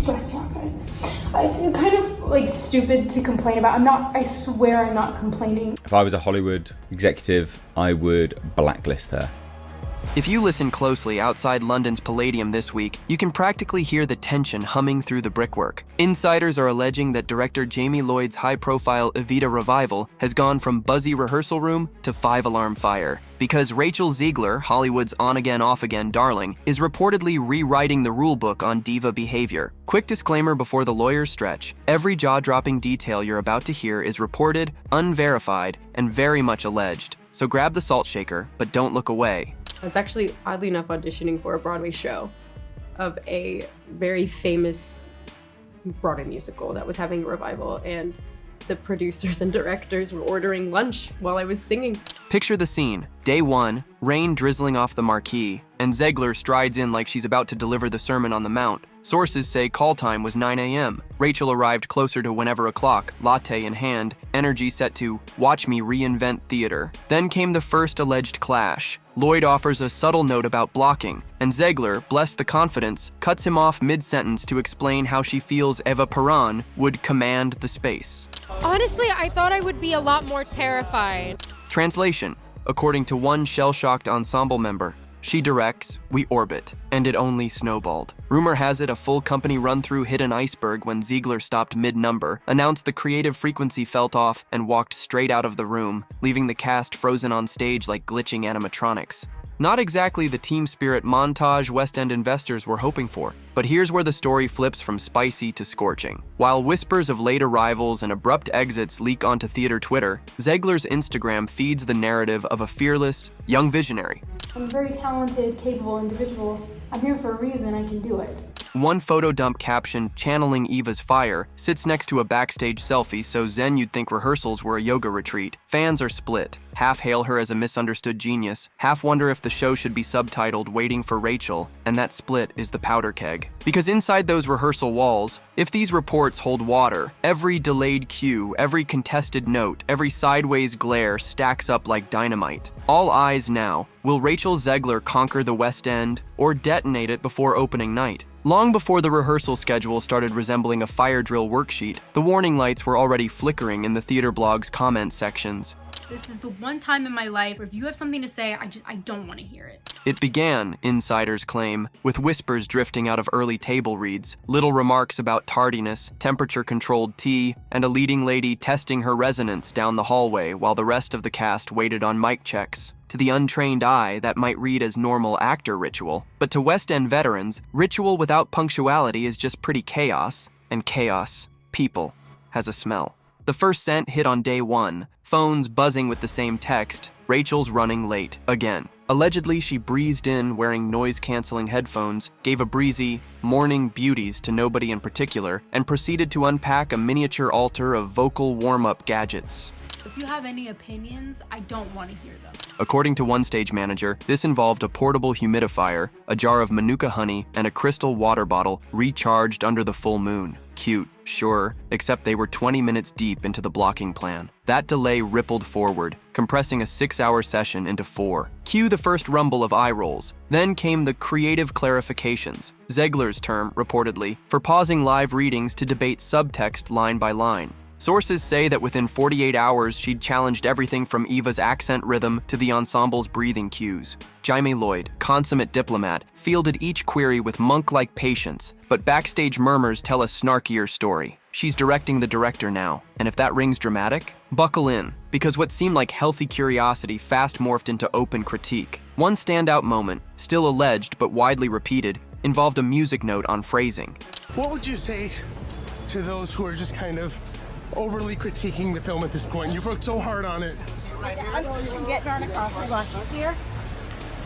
stressed out, guys. It's kind of like stupid to complain about. I swear I'm not complaining. If I was a Hollywood executive, I would blacklist her. If you listen closely outside London's Palladium this week, you can practically hear the tension humming through the brickwork. Insiders are alleging that director Jamie Lloyd's high-profile Evita revival has gone from buzzy rehearsal room to five-alarm fire, because Rachel Zegler, Hollywood's on-again, off-again darling, is reportedly rewriting the rulebook on diva behavior. Quick disclaimer before the lawyers stretch: every jaw-dropping detail you're about to hear is reported, unverified, and very much alleged. So grab the salt shaker, but don't look away. I was actually, oddly enough, auditioning for a Broadway show of a very famous Broadway musical that was having a revival, and the producers and directors were ordering lunch while I was singing. Picture the scene. Day one, rain drizzling off the marquee, and Zegler strides in like she's about to deliver the Sermon on the Mount. Sources say call time was 9 a.m. Rachel arrived closer to whenever o'clock, latte in hand, energy set to watch me reinvent theater. Then came the first alleged clash. Lloyd offers a subtle note about blocking, and Zegler, bless the confidence, cuts him off mid-sentence to explain how she feels Eva Perón would command the space. Honestly, I thought I would be a lot more terrified. Translation: according to one shell-shocked ensemble member, she directs, we orbit, and it only snowballed. Rumor has it a full company run-through hit an iceberg when Zegler stopped mid-number, announced the creative frequency felt off, and walked straight out of the room, leaving the cast frozen on stage like glitching animatronics. Not exactly the team spirit montage West End investors were hoping for, but here's where the story flips from spicy to scorching. While whispers of late arrivals and abrupt exits leak onto theater Twitter, Zegler's Instagram feeds the narrative of a fearless, young visionary. I'm a very talented, capable individual. I'm here for a reason. I can do it. One photo dump caption channeling Eva's fire sits next to a backstage selfie so zen you'd think rehearsals were a yoga retreat. Fans are split. Half hail her as a misunderstood genius, half wonder if the show should be subtitled Waiting for Rachel, and that split is the powder keg. Because inside those rehearsal walls, if these reports hold water, every delayed cue, every contested note, every sideways glare stacks up like dynamite. All eyes now. Will Rachel Zegler conquer the West End or detonate it before opening night? Long before the rehearsal schedule started resembling a fire drill worksheet, the warning lights were already flickering in the theater blog's comment sections. This is the one time in my life where if you have something to say, I don't want to hear it. It began, insiders claim, with whispers drifting out of early table reads, little remarks about tardiness, temperature-controlled tea, and a leading lady testing her resonance down the hallway while the rest of the cast waited on mic checks. To the untrained eye, that might read as normal actor ritual, but to West End veterans, ritual without punctuality is just pretty chaos, and chaos, people, has a smell. The first scent hit on day one, phones buzzing with the same text, Rachel's running late, again. Allegedly, she breezed in wearing noise-canceling headphones, gave a breezy, morning beauties to nobody in particular, and proceeded to unpack a miniature altar of vocal warm-up gadgets. If you have any opinions, I don't want to hear them. According to one stage manager, this involved a portable humidifier, a jar of Manuka honey, and a crystal water bottle recharged under the full moon. Cute, sure, except they were 20 minutes deep into the blocking plan. That delay rippled forward, compressing a 6-hour session into 4. Cue the first rumble of eye rolls. Then came the creative clarifications, Zegler's term, reportedly, for pausing live readings to debate subtext line by line. Sources say that within 48 hours, she'd challenged everything from Eva's accent rhythm to the ensemble's breathing cues. Jamie Lloyd, consummate diplomat, fielded each query with monk-like patience, but backstage murmurs tell a snarkier story. She's directing the director now, and if that rings dramatic, buckle in, because what seemed like healthy curiosity fast morphed into open critique. One standout moment, still alleged but widely repeated, involved a music note on phrasing. What would you say to those who are just kind of overly critiquing the film at this point? You've worked so hard on it. I'm getting on a coffee block here.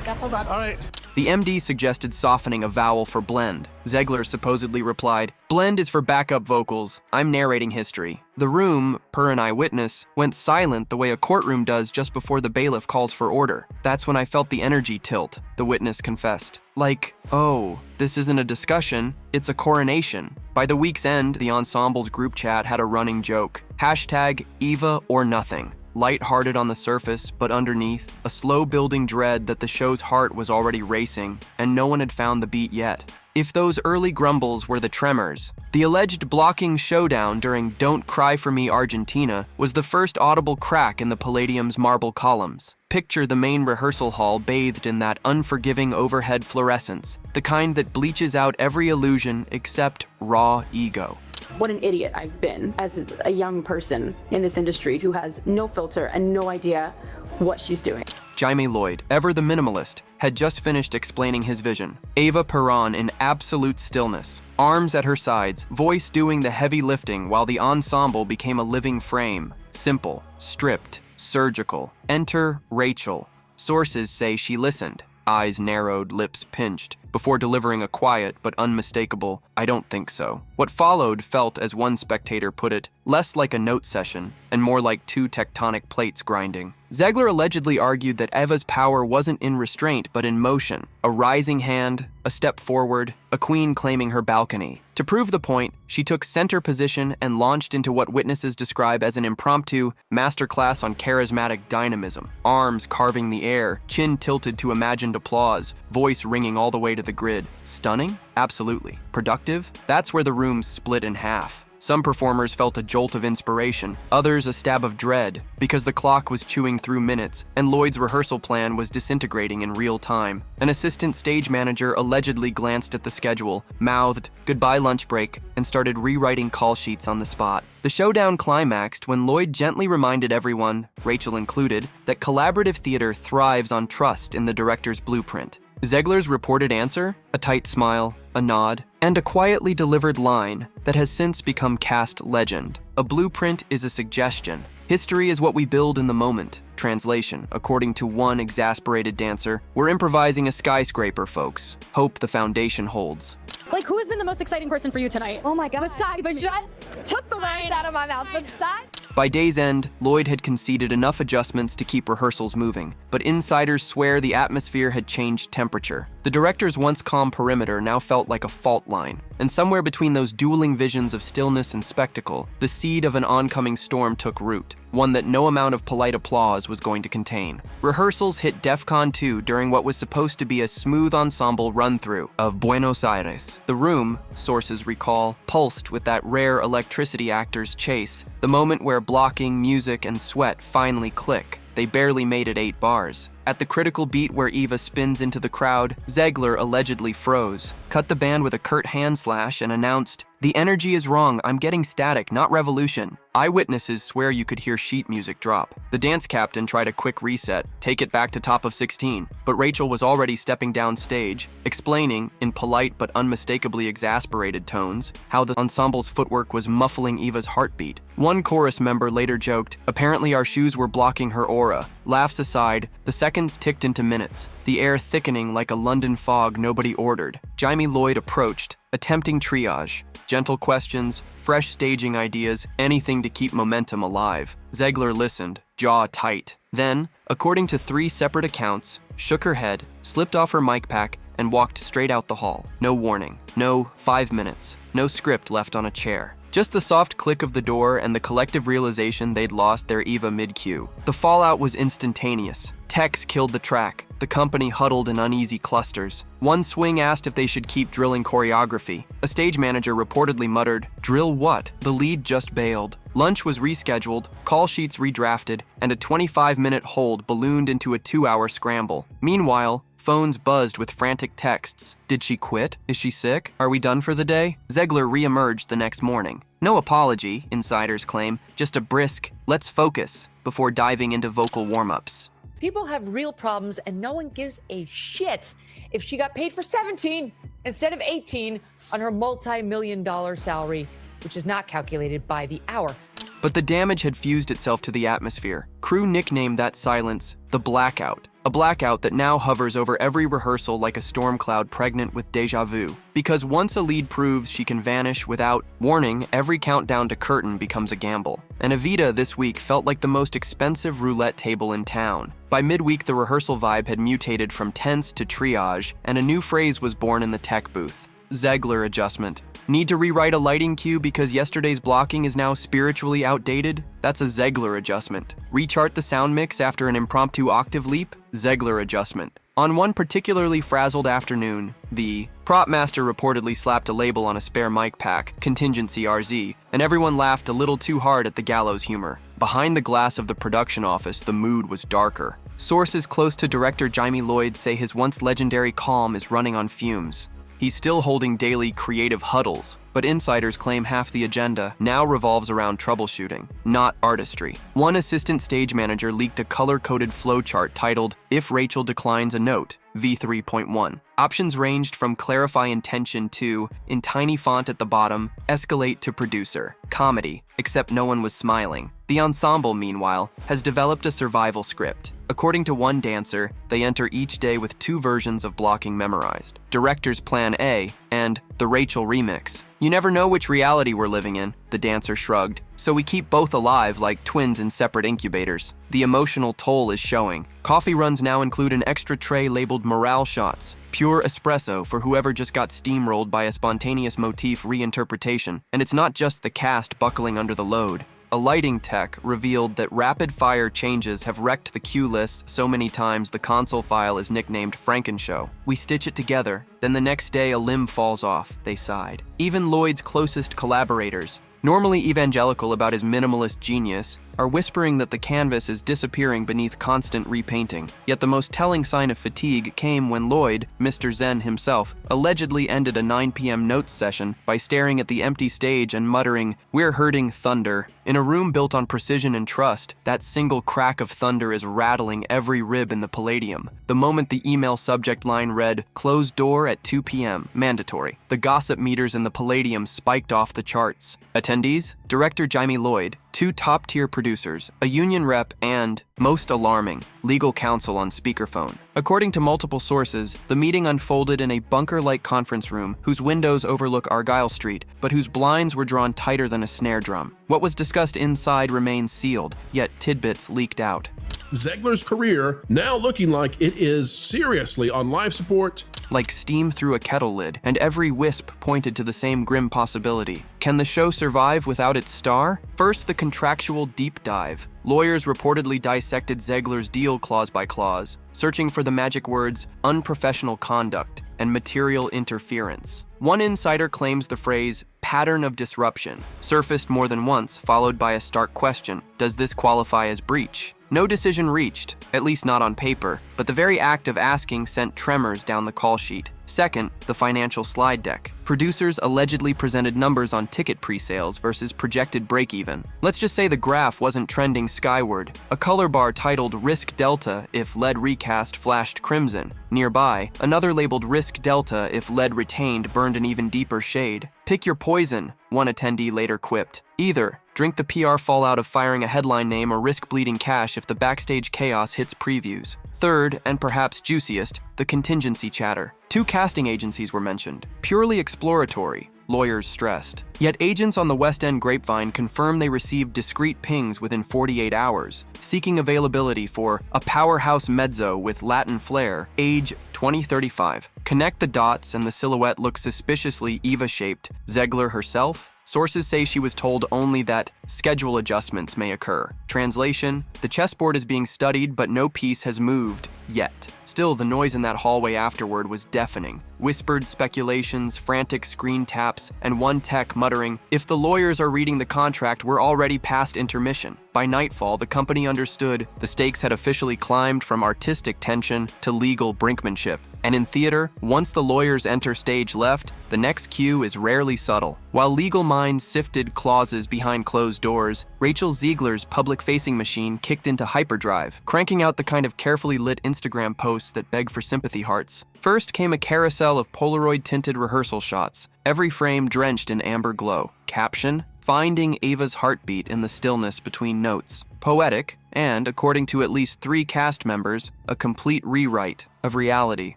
Yeah, hold on. All right. The MD suggested softening a vowel for blend. Zegler supposedly replied, blend is for backup vocals. I'm narrating history. The room, per an eyewitness, went silent the way a courtroom does just before the bailiff calls for order. That's when I felt the energy tilt, the witness confessed. Like, oh, this isn't a discussion, it's a coronation. By the week's end, the ensemble's group chat had a running joke. Hashtag Eva or nothing. Light-hearted on the surface, but underneath, a slow-building dread that the show's heart was already racing, and no one had found the beat yet. If those early grumbles were the tremors, the alleged blocking showdown during Don't Cry For Me Argentina was the first audible crack in the Palladium's marble columns. Picture the main rehearsal hall bathed in that unforgiving overhead fluorescence, the kind that bleaches out every illusion except raw ego. What an idiot I've been as a young person in this industry who has no filter and no idea what she's doing. Jaime Lloyd, ever the minimalist, had just finished explaining his vision. Eva Perón in absolute stillness, arms at her sides, voice doing the heavy lifting while the ensemble became a living frame. Simple, stripped, surgical. Enter Rachel. Sources say she listened, eyes narrowed, lips pinched, before delivering a quiet but unmistakable, "I don't think so." What followed felt, as one spectator put it, less like a note session and more like two tectonic plates grinding. Zegler allegedly argued that Eva's power wasn't in restraint but in motion, a rising hand, a step forward, a queen claiming her balcony. To prove the point, she took center position and launched into what witnesses describe as an impromptu masterclass on charismatic dynamism, arms carving the air, chin tilted to imagined applause, voice ringing all the way to the grid. Stunning? Absolutely. Productive? That's where the room split in half. Some performers felt a jolt of inspiration, others a stab of dread, because the clock was chewing through minutes and Lloyd's rehearsal plan was disintegrating in real time. An assistant stage manager allegedly glanced at the schedule, mouthed, "Goodbye lunch break," and started rewriting call sheets on the spot. The showdown climaxed when Lloyd gently reminded everyone, Rachel included, that collaborative theater thrives on trust in the director's blueprint. Zegler's reported answer? A tight smile, a nod, and a quietly delivered line that has since become cast legend. A blueprint is a suggestion. History is what we build in the moment. Translation, according to one exasperated dancer, "We're improvising a skyscraper, folks. Hope the foundation holds." Like, who has been the most exciting person for you tonight? Oh my God. Besides, took the words out of my mouth. Besides. By day's end, Lloyd had conceded enough adjustments to keep rehearsals moving, but insiders swear the atmosphere had changed temperature. The director's once calm perimeter now felt like a fault line, and somewhere between those dueling visions of stillness and spectacle, the seed of an oncoming storm took root, one that no amount of polite applause was going to contain. Rehearsals hit DEFCON 2 during what was supposed to be a smooth ensemble run-through of Buenos Aires. The room, sources recall, pulsed with that rare electricity actor's chase, the moment where blocking, music, and sweat finally click. They barely made it 8 bars. At the critical beat where Eva spins into the crowd, Zegler allegedly froze, cut the band with a curt hand slash, and announced, "The energy is wrong, I'm getting static, not revolution." Eyewitnesses swear you could hear sheet music drop. The dance captain tried a quick reset, take it back to top of 16, but Rachel was already stepping down stage, explaining, in polite but unmistakably exasperated tones, how the ensemble's footwork was muffling Eva's heartbeat. One chorus member later joked, "Apparently our shoes were blocking her aura." Laughs aside, the seconds ticked into minutes, the air thickening like a London fog nobody ordered. Jaime Lloyd approached, attempting triage. Gentle questions, fresh staging ideas, anything to keep momentum alive. Zegler listened, jaw tight. Then, according to 3 separate accounts, shook her head, slipped off her mic pack, and walked straight out the hall. No warning, no 5 minutes, no script left on a chair. Just the soft click of the door and the collective realization they'd lost their Eva mid-cue. The fallout was instantaneous. Techs killed the track. The company huddled in uneasy clusters. One swing asked if they should keep drilling choreography. A stage manager reportedly muttered, "Drill what? The lead just bailed." Lunch was rescheduled, call sheets redrafted, and a 25-minute hold ballooned into a 2-hour scramble. Meanwhile, phones buzzed with frantic texts. Did she quit? Is she sick? Are we done for the day? Zegler re-emerged the next morning. No apology, insiders claim, just a brisk, "Let's focus," before diving into vocal warm-ups. People have real problems and no one gives a shit if she got paid for 17 instead of 18 on her multi-million-dollar salary, which is not calculated by the hour. But the damage had fused itself to the atmosphere. Crew nicknamed that silence the blackout, a blackout that now hovers over every rehearsal like a storm cloud pregnant with déjà vu. Because once a lead proves she can vanish without warning, every countdown to curtain becomes a gamble. And Evita this week felt like the most expensive roulette table in town. By midweek, the rehearsal vibe had mutated from tense to triage, and a new phrase was born in the tech booth. Zegler adjustment. Need to rewrite a lighting cue because yesterday's blocking is now spiritually outdated? That's a Zegler adjustment. Rechart the sound mix after an impromptu octave leap? Zegler adjustment. On one particularly frazzled afternoon, the prop master reportedly slapped a label on a spare mic pack, Contingency RZ, and everyone laughed a little too hard at the gallows humor. Behind the glass of the production office, the mood was darker. Sources close to director Lloyd say his once legendary calm is running on fumes. He's still holding daily creative huddles, but insiders claim half the agenda now revolves around troubleshooting, not artistry. One assistant stage manager leaked a color-coded flowchart titled, "If Rachel Declines a Note, V3.1. Options ranged from clarify intention to, in tiny font at the bottom, escalate to producer, comedy, except no one was smiling. The ensemble, meanwhile, has developed a survival script. According to one dancer, they enter each day with 2 versions of blocking memorized. Director's Plan A and the Rachel Remix. You never know which reality we're living in, the dancer shrugged. So we keep both alive like twins in separate incubators. The emotional toll is showing. Coffee runs now include an extra tray labeled morale shots. Pure espresso for whoever just got steamrolled by a spontaneous motif reinterpretation. And it's not just the cast buckling under the load. A lighting tech revealed that rapid-fire changes have wrecked the cue list so many times the console file is nicknamed Frankenshow. We stitch it together, then the next day a limb falls off, they sighed. Even Lloyd's closest collaborators, normally evangelical about his minimalist genius, are whispering that the canvas is disappearing beneath constant repainting. Yet the most telling sign of fatigue came when Lloyd, Mr. Zen himself, allegedly ended a 9 p.m. notes session by staring at the empty stage and muttering, "We're hurting thunder." In a room built on precision and trust, that single crack of thunder is rattling every rib in the Palladium. The moment the email subject line read, "Closed door at 2 p.m., mandatory," the gossip meters in the Palladium spiked off the charts. Attendees? Director Lloyd, 2 top-tier producers, a union rep, and, most alarming, legal counsel on speakerphone. According to multiple sources, the meeting unfolded in a bunker-like conference room whose windows overlook Argyle Street, but whose blinds were drawn tighter than a snare drum. What was discussed inside remains sealed, yet tidbits leaked out. Zegler's career now looking like it is seriously on life support. Like steam through a kettle lid, and every wisp pointed to the same grim possibility. Can the show survive without its star? First, the contractual deep dive. Lawyers reportedly dissected Zegler's deal clause by clause, searching for the magic words unprofessional conduct and material interference. One insider claims the phrase pattern of disruption surfaced more than once, followed by a stark question: does this qualify as breach? No decision reached, at least not on paper, but the very act of asking sent tremors down the call sheet. Second, the financial slide deck. Producers allegedly presented numbers on ticket pre-sales versus projected break-even. Let's just say the graph wasn't trending skyward. A color bar titled Risk Delta if lead recast flashed crimson. Nearby, another labeled Risk Delta if lead retained burned an even deeper shade. Pick your poison, one attendee later quipped. Either drink the PR fallout of firing a headline name or risk bleeding cash if the backstage chaos hits previews. Third, and perhaps juiciest, the contingency chatter. 2 casting agencies were mentioned. Purely exploratory, lawyers stressed. Yet agents on the West End grapevine confirmed they received discreet pings within 48 hours, seeking availability for a powerhouse mezzo with Latin flair, age 2035. Connect the dots and the silhouette looks suspiciously Eva-shaped. Zegler herself? Sources say she was told only that schedule adjustments may occur. Translation: the chessboard is being studied, but no piece has moved yet. Still, the noise in that hallway afterward was deafening. Whispered speculations, frantic screen taps, and one tech muttering, "If the lawyers are reading the contract, we're already past intermission." By nightfall, the company understood the stakes had officially climbed from artistic tension to legal brinkmanship. And in theater, once the lawyers enter stage left, the next cue is rarely subtle. While legal minds sifted clauses behind closed doors, Rachel Zegler's public-facing machine kicked into hyperdrive, cranking out the kind of carefully lit Instagram posts that beg for sympathy hearts. First came a carousel of Polaroid-tinted rehearsal shots, every frame drenched in amber glow. Caption: finding Eva's heartbeat in the stillness between notes. Poetic, and, according to at least 3 cast members, a complete rewrite of reality.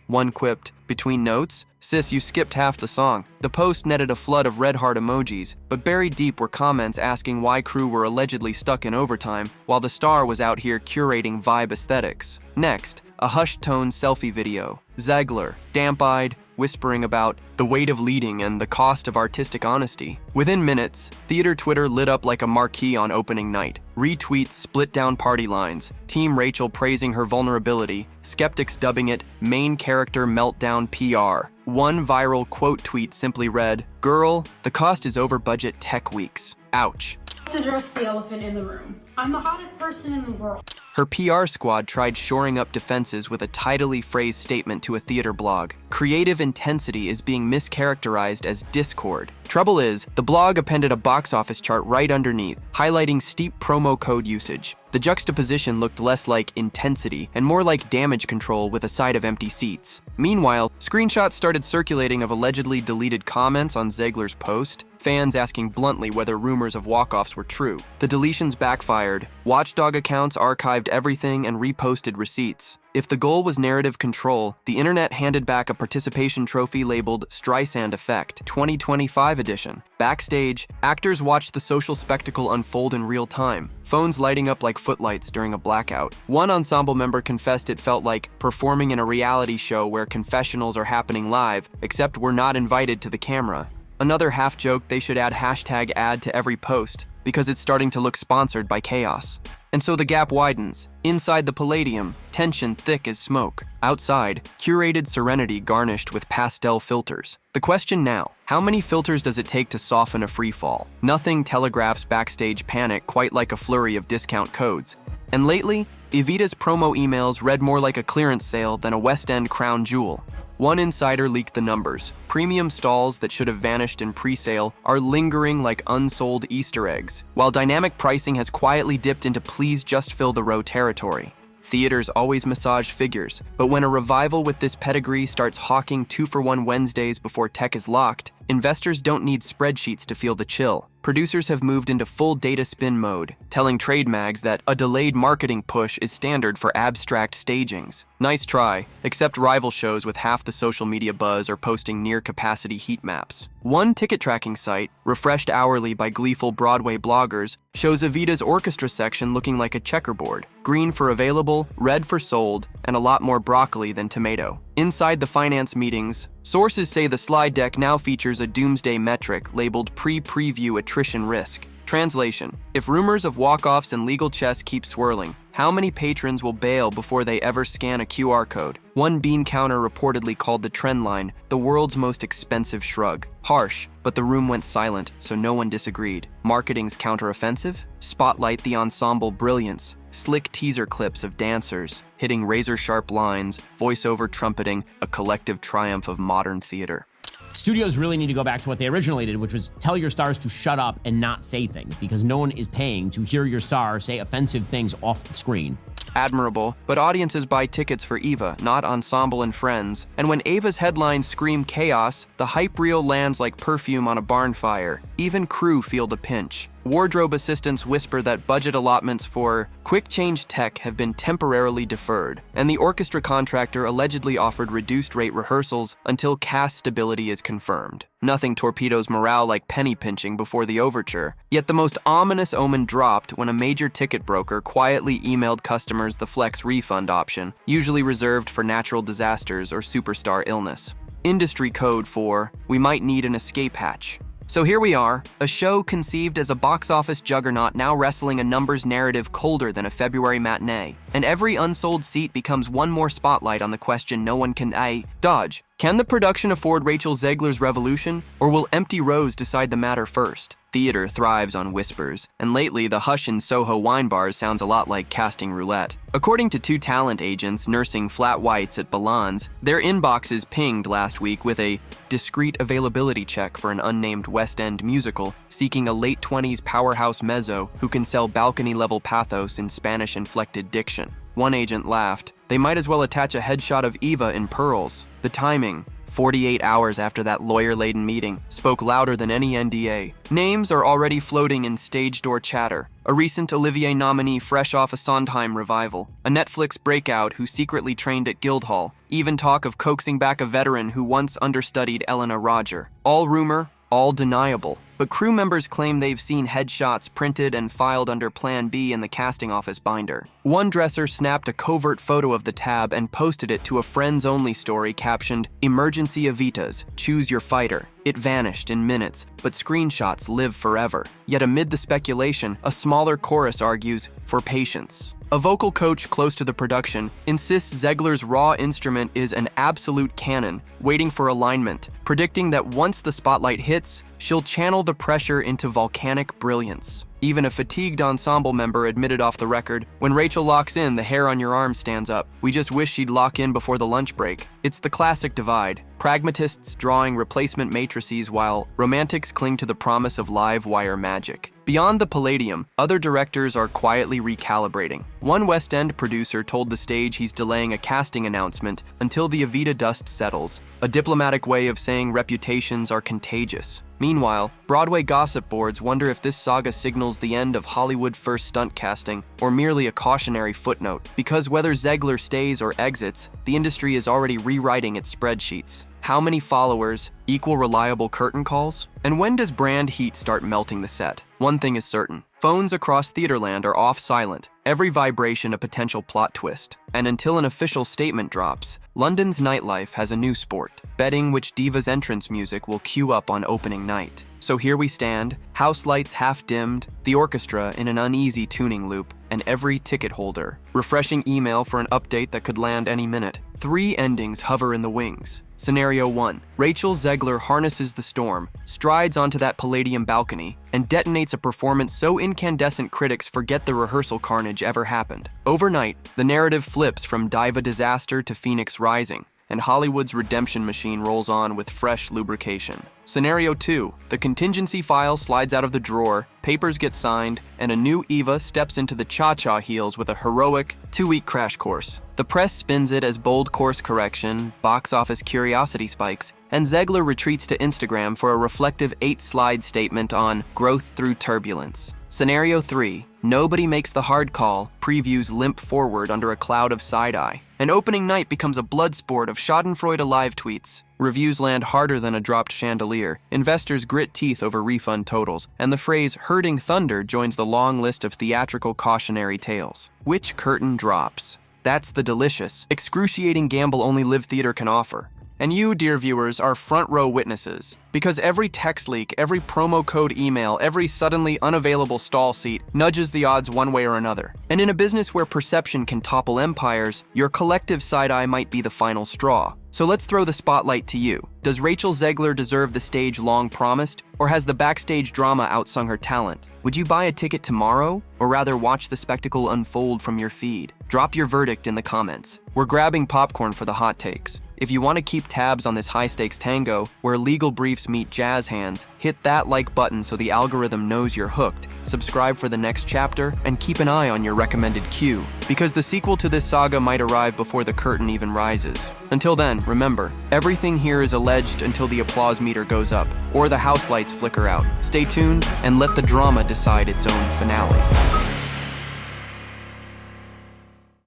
One quipped, "Between notes? Sis, you skipped half the song." The post netted a flood of red heart emojis, but buried deep were comments asking why crew were allegedly stuck in overtime, while the star was out here curating vibe aesthetics. Next, a hushed tone selfie video. Zegler, damp-eyed, whispering about the weight of leading and the cost of artistic honesty. Within minutes, theater Twitter lit up like a marquee on opening night. Retweets split down party lines, Team Rachel praising her vulnerability, skeptics dubbing it main character meltdown PR. One viral quote tweet simply read, "Girl, the cost is over budget tech weeks. Ouch." To address the elephant in the room. I'm the hottest person in the world. Her PR squad tried shoring up defenses with a tidily phrased statement to a theater blog. Creative intensity is being mischaracterized as discord. Trouble is, the blog appended a box office chart right underneath, highlighting steep promo code usage. The juxtaposition looked less like intensity and more like damage control with a side of empty seats. Meanwhile, screenshots started circulating of allegedly deleted comments on Zegler's post, fans asking bluntly whether rumors of walk-offs were true. The deletions backfired. Watchdog accounts archived everything and reposted receipts. If the goal was narrative control, the internet handed back a participation trophy labeled Streisand Effect 2025 edition. Backstage, actors watched the social spectacle unfold in real time, phones lighting up like footlights during a blackout. One ensemble member confessed it felt like performing in a reality show where confessionals are happening live, except we're not invited to the camera. Another half joked they should add hashtag ad to every post, because it's starting to look sponsored by chaos. And so the gap widens. Inside the Palladium, tension thick as smoke. Outside, curated serenity garnished with pastel filters. The question now, how many filters does it take to soften a free fall? Nothing telegraphs backstage panic quite like a flurry of discount codes. And lately, Evita's promo emails read more like a clearance sale than a West End crown jewel. One insider leaked the numbers. Premium stalls that should have vanished in pre-sale are lingering like unsold Easter eggs, while dynamic pricing has quietly dipped into please just fill the row territory. Theaters always massage figures, but when a revival with this pedigree starts hawking 2-for-1 Wednesdays before tech is locked, investors don't need spreadsheets to feel the chill. Producers have moved into full data spin mode, telling trade mags that a delayed marketing push is standard for abstract stagings. Nice try, except rival shows with half the social media buzz are posting near-capacity heat maps. One ticket tracking site, refreshed hourly by gleeful Broadway bloggers, shows Evita's orchestra section looking like a checkerboard. Green for available, red for sold, and a lot more broccoli than tomato. Inside the finance meetings, sources say the slide deck now features a doomsday metric labeled pre-preview attrition risk. Translation: if rumors of walk-offs and legal chess keep swirling, how many patrons will bail before they ever scan a QR code? One bean counter reportedly called the trend line the world's most expensive shrug. Harsh, but the room went silent, so no one disagreed. Marketing's counteroffensive? Spotlight the ensemble brilliance. Slick teaser clips of dancers, hitting razor-sharp lines, voiceover trumpeting a collective triumph of modern theater. Studios really need to go back to what they originally did, which was tell your stars to shut up and not say things, because no one is paying to hear your star say offensive things off the screen. Admirable, but audiences buy tickets for Eva, not Ensemble and Friends. And when Eva's headlines scream chaos, the hype reel lands like perfume on a barn fire. Even crew feel the pinch. Wardrobe assistants whisper that budget allotments for quick change tech have been temporarily deferred, and the orchestra contractor allegedly offered reduced rate rehearsals until cast stability is confirmed. Nothing torpedoes morale like penny pinching before the overture, yet the most ominous omen dropped when a major ticket broker quietly emailed customers the flex refund option, usually reserved for natural disasters or superstar illness. Industry code for, we might need an escape hatch. So here we are, a show conceived as a box office juggernaut now wrestling a numbers narrative colder than a February matinee. And every unsold seat becomes one more spotlight on the question no one can dodge. Can the production afford Rachel Zegler's revolution, or will empty rows decide the matter first? Theater thrives on whispers, and lately the hush in Soho wine bars sounds a lot like casting roulette. According to two talent agents nursing flat whites at Balan's, their inboxes pinged last week with a discreet availability check for an unnamed West End musical seeking a late 20s powerhouse mezzo who can sell balcony-level pathos in Spanish-inflected diction. One agent laughed. They might as well attach a headshot of Eva in pearls. The timing, 48 hours after that lawyer-laden meeting, spoke louder than any NDA. Names are already floating in stage door chatter. A recent Olivier nominee fresh off a Sondheim revival. A Netflix breakout who secretly trained at Guildhall. Even talk of coaxing back a veteran who once understudied Elena Roger. All rumor, all deniable. but crew members claim they've seen headshots printed and filed under Plan B in the casting office binder. One dresser snapped a covert photo of the tab and posted it to a friends-only story captioned, "Emergency Evitas, choose your fighter." It vanished in minutes, but screenshots live forever. Yet amid the speculation, a smaller chorus argues for patience. A vocal coach close to the production insists Zegler's raw instrument is an absolute cannon, waiting for alignment, predicting that once the spotlight hits, she'll channel the pressure into volcanic brilliance. Even a fatigued ensemble member admitted off the record, "When Rachel locks in, the hair on your arm stands up. We just wish she'd lock in before the lunch break." It's the classic divide. Pragmatists drawing replacement matrices while romantics cling to the promise of live wire magic. Beyond the Palladium, other directors are quietly recalibrating. One West End producer told the stage he's delaying a casting announcement until the Evita dust settles, a diplomatic way of saying reputations are contagious. Meanwhile, Broadway gossip boards wonder if this saga signals the end of Hollywood first stunt casting or merely a cautionary footnote, because whether Zegler stays or exits, the industry is already rewriting its spreadsheets. How many followers equal reliable curtain calls? And when does brand heat start melting the set? One thing is certain. Phones across Theaterland are off silent, every vibration a potential plot twist. And until an official statement drops, London's nightlife has a new sport, betting which diva's entrance music will cue up on opening night. So here we stand, house lights half dimmed, the orchestra in an uneasy tuning loop, and every ticket holder. Refreshing email for an update that could land any minute. 3 endings hover in the wings. Scenario 1. Rachel Zegler harnesses the storm, strides onto that Palladium balcony, and detonates a performance so incandescent critics forget the rehearsal carnage ever happened. Overnight, the narrative flips from diva disaster to Phoenix rising, and Hollywood's redemption machine rolls on with fresh lubrication. Scenario 2. The contingency file slides out of the drawer, papers get signed, and a new Eva steps into the cha-cha heels with a heroic 2-week crash course. The press spins it as bold course correction, box office curiosity spikes, and Zegler retreats to Instagram for a reflective 8-slide statement on growth through turbulence. Scenario 3. Nobody makes the hard call, previews limp forward under a cloud of side-eye. And opening night becomes a blood sport of schadenfreude alive tweets. Reviews land harder than a dropped chandelier, investors grit teeth over refund totals, and the phrase herding thunder joins the long list of theatrical cautionary tales. Which curtain drops? That's the delicious, excruciating gamble only live theater can offer. And you, dear viewers, are front row witnesses. Because every text leak, every promo code email, every suddenly unavailable stall seat nudges the odds one way or another. And in a business where perception can topple empires, your collective side-eye might be the final straw. So let's throw the spotlight to you. Does Rachel Zegler deserve the stage long promised, or has the backstage drama outsung her talent? Would you buy a ticket tomorrow, or rather watch the spectacle unfold from your feed? Drop your verdict in the comments. We're grabbing popcorn for the hot takes. If you want to keep tabs on this high-stakes tango, where legal briefs meet jazz hands, hit that like button so the algorithm knows you're hooked, subscribe for the next chapter, and keep an eye on your recommended queue, because the sequel to this saga might arrive before the curtain even rises. Until then, remember, everything here is alleged until the applause meter goes up, or the house lights flicker out. Stay tuned, and let the drama decide its own finale.